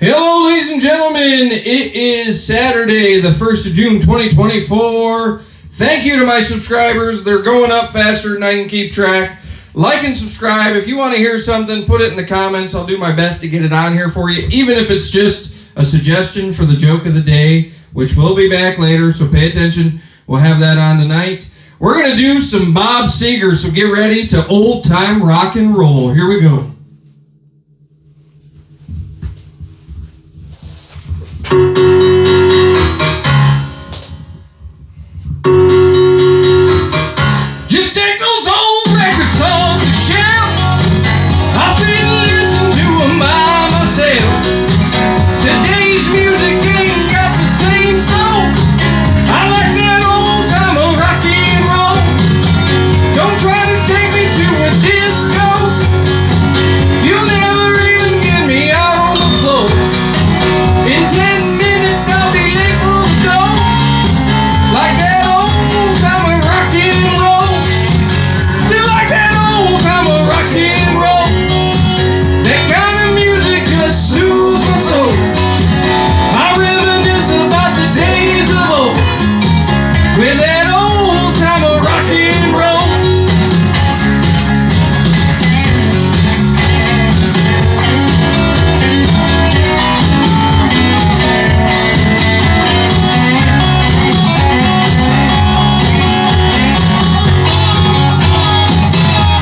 Hello, ladies and gentlemen. It is Saturday, the 1st of June, 2024. Thank you to my subscribers. They're going up faster than I can keep track. Like and subscribe. If you want to hear something, put it in the comments. I'll do my best to get it on here for you, even if it's just a suggestion for the joke of the day, which will be back later, so pay attention. We'll have that on tonight. We're going to do some Bob Seger, so get ready to old-time rock and roll. Here we go. Just take those old records off the shelf. I'll sit and listen to them by myself. Today's music ain't got the same soul. I like that old time of rock and roll. Don't try to take me to a disco. You'll never even get me out on the floor. In 10 minutes I'll be late for the door. Like that old time of rock and roll. Still like that old time of rock and roll. That kind of music just soothes my soul. I reminisce about the days of old with that old time of rock and roll.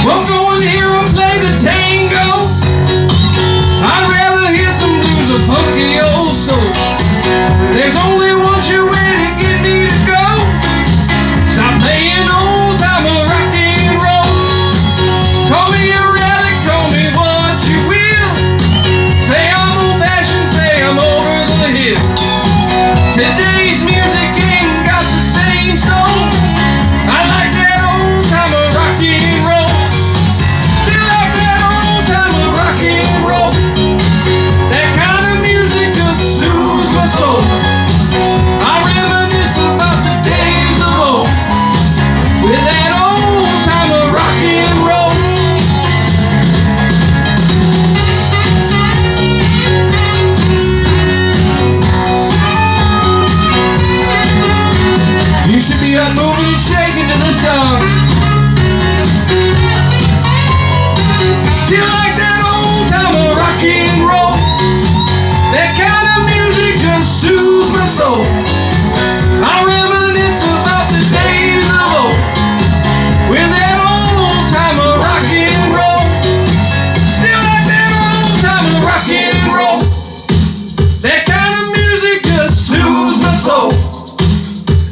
Won't go and hear 'em play the tango. I'd rather hear some blues or funky old soul. There's only one sure way to get me to go. Stop playing old time of rock and roll. Call me a relic, call me what you will. Say I'm old-fashioned, say I'm over the hill. Today's music ain't got the same soul. I like that old time of rock and roll. Still like that old time of rock and roll. That kind of music just soothes my soul. I reminisce about the days of old with that old time of rock and roll. You should be up moving and shaking to the song. Still like that old time of rock and roll. That kind of music just soothes my soul. I reminisce about the days of old with that old time of rock and roll. Still like that old time of rock and roll. That kind of music just soothes my soul.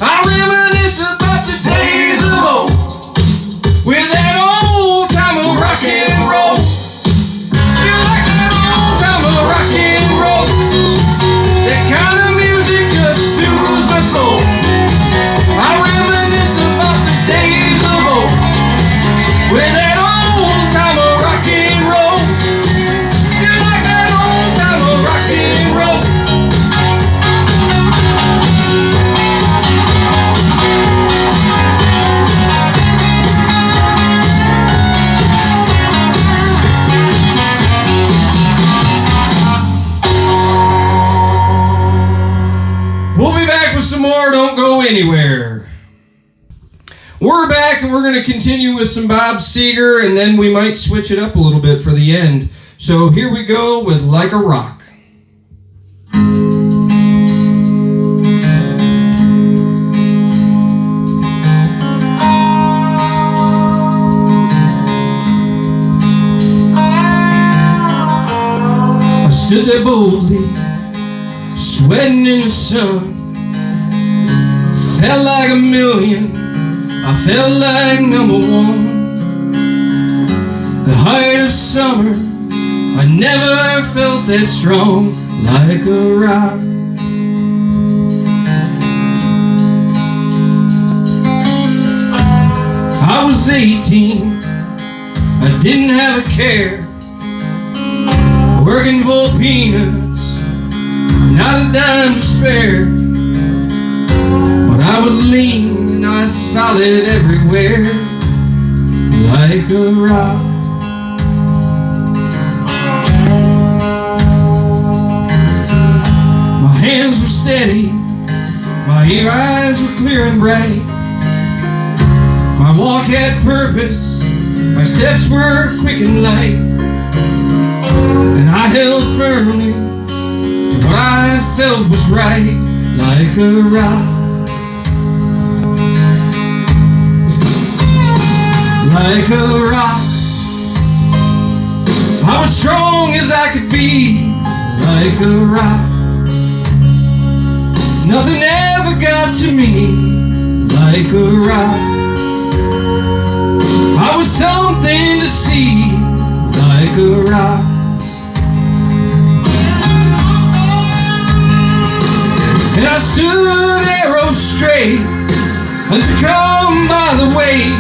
I reminisce about the days of old with that old time of rock and roll. Still like that old time of rock and roll. That kind of music just soothes my soul. I reminisce about the days of old with that old time of rock and roll. Still like that old time of rock and roll. We'll be back with some more. Don't go anywhere. We're back and we're going to continue with some Bob Seger, and then we might switch it up a little bit for the end. So here we go with Like a Rock. I stood there boldly, sweating in the sun. Felt like a million, I felt like number one. The height of summer, I never felt that strong. Like a rock. I was 18, I didn't have a care. Working for peanuts, not a dime to spare. But I was lean and I was solid everywhere. Like a rock. hands were steady, my eyes were clear and bright. My walk had purpose, my steps were quick and light, and I held firmly to what I felt was right, like a rock. Like a rock, I was strong as I could be, like a rock. Nothing ever got to me, like a rock. I was something to see, like a rock. And I stood arrow straight, unsuccumbed by the weight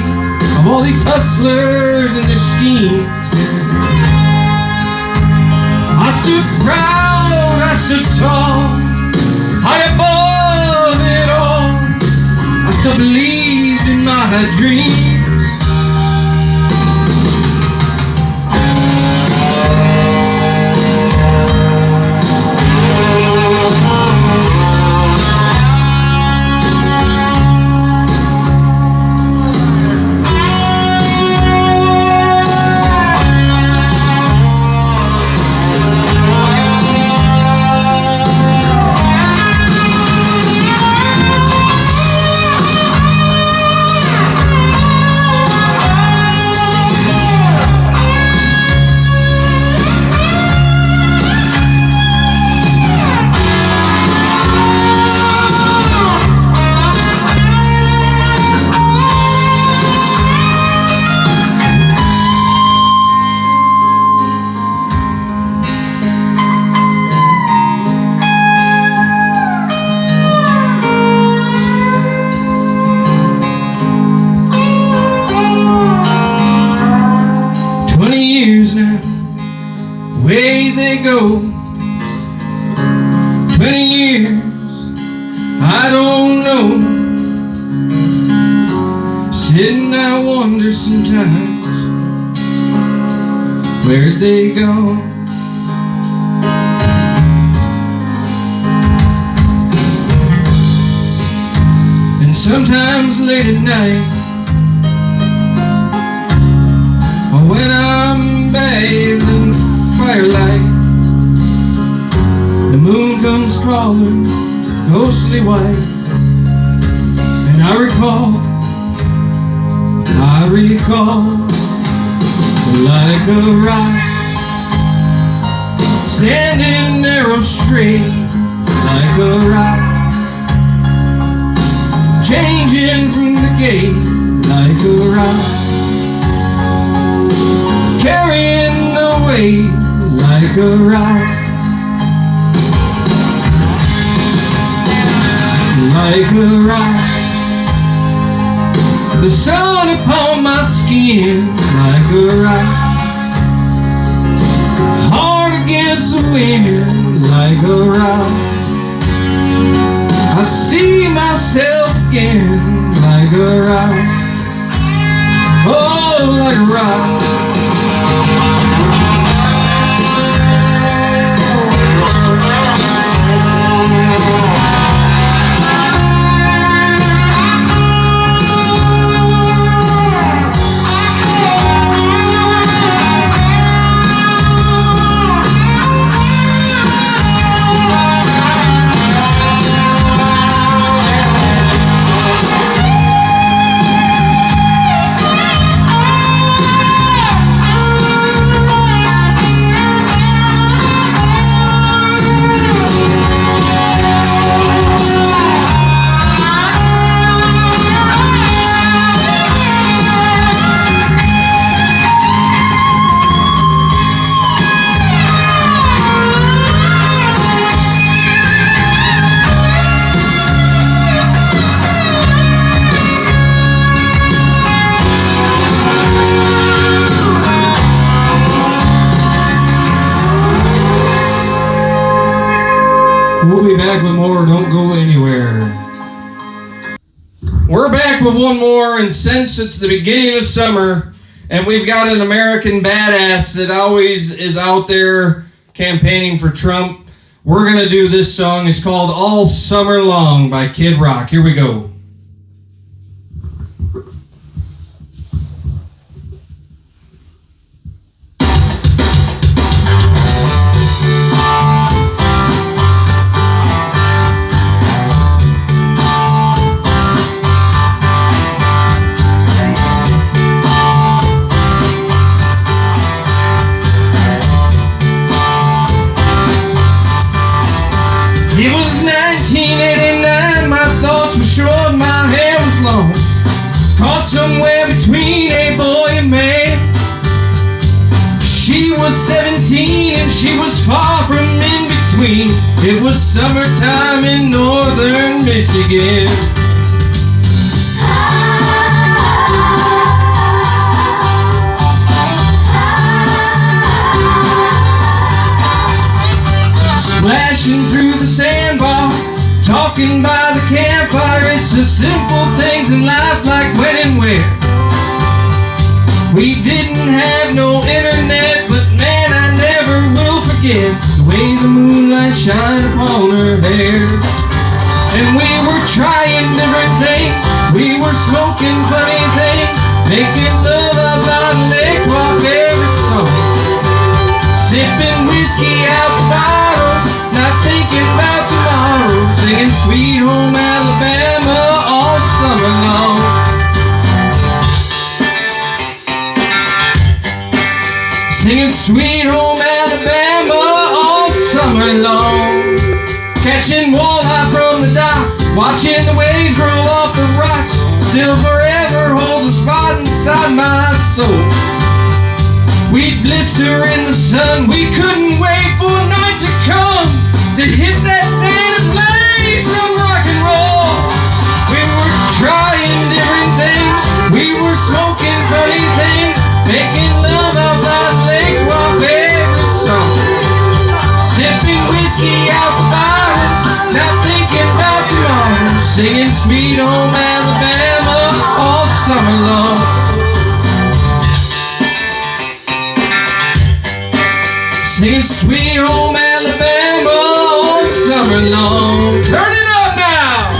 of all these hustlers and their schemes. I stood proud, I stood tall, high above it all. I still believed in my dreams. 20 years now, away they go. 20 years, I don't know. Sitting I wonder sometimes, where'd they go? And sometimes late at night, or when I'm bathed in firelight, the moon comes crawling, ghostly white, and I recall, like a rock, standing narrow straight, like a rock, changing from the gate, like a rock, carrying the weight, like a rock, like a rock. The sun upon my skin, like a rock, hard against the wind, like a rock. I see myself again, like a rock, oh, like a rock. We'll be back with more. Don't go anywhere. We're back with one more, and since it's the beginning of summer, and we've got an American badass that always is out there campaigning for Trump, We're going to do this song. It's called All Summer Long by Kid Rock. Here we go. It was 1989, my thoughts were short, my hair was long, caught somewhere between a boy and man. She was 17 and she was far from in between. It was summertime in northern Michigan. Splashing through the sandbar, talking by the campfire. It's the simple things in life, like when and where. We didn't have no internet, but man, I never will forget the way the moonlight shined upon her hair. And we were trying different things, we were smoking funny things, making love out by the lake to our favorite song, sipping whiskey out the bottle, not thinking about tomorrow, singing Sweet Home Alabama all summer long. Singing Sweet Home Alabama all summer long. Catching walleye from the dock, watching the waves roll off the rocks, still forever holds a spot inside my soul. We'd blister in the sun, we couldn't wait for night to come to hit that sand and play some rock and roll. We were trying different things, we were smoking funny things, making love out by the lake to our favorite song, sipping whiskey out the bottle, not thinking about tomorrow, singing Sweet Home Alabama all summer long. Singing Sweet Home Alabama all summer long. Turn it up now!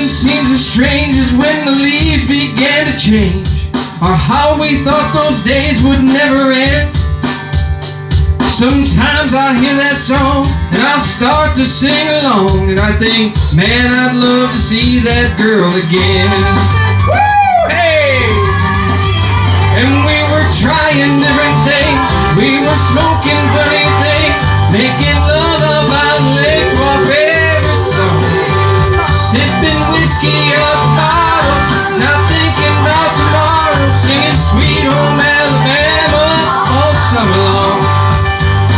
Seems as strange as when the leaves began to change, or how we thought those days would never end. Sometimes I hear that song and I start to sing along, and I think, man, I'd love to see that girl again. Woo! Hey! And we were trying different things, we were smoking funny things, making love out by the lake to our favorite song, sipping whiskey out the bottle, not thinking about tomorrow, singing Sweet Home Alabama all summer long.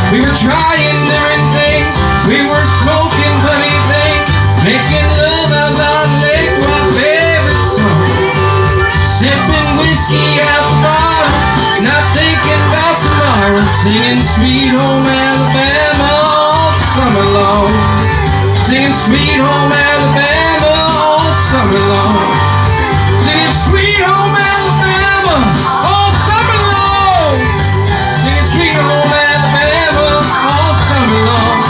We were trying different things, we were smoking funny things, making love out by the lake to our favorite song, sipping whiskey out the bottle, not thinking about tomorrow, singing Sweet Home Alabama all summer long. Singing Sweet Home Alabama all summer long. Singing Sweet Home Alabama all summer long. Singing Sweet Home Alabama all summer long.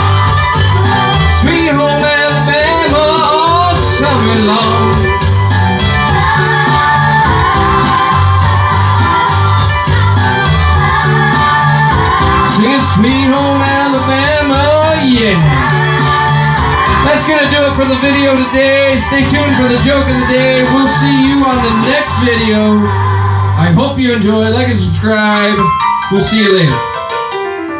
Sweet Home Alabama all summer long. Singing Sweet Home Alabama, yeah. That's going to do it for the video today. Stay tuned for the joke of the day. We'll see you on the next video. I hope you enjoy. Like and subscribe. We'll see you later.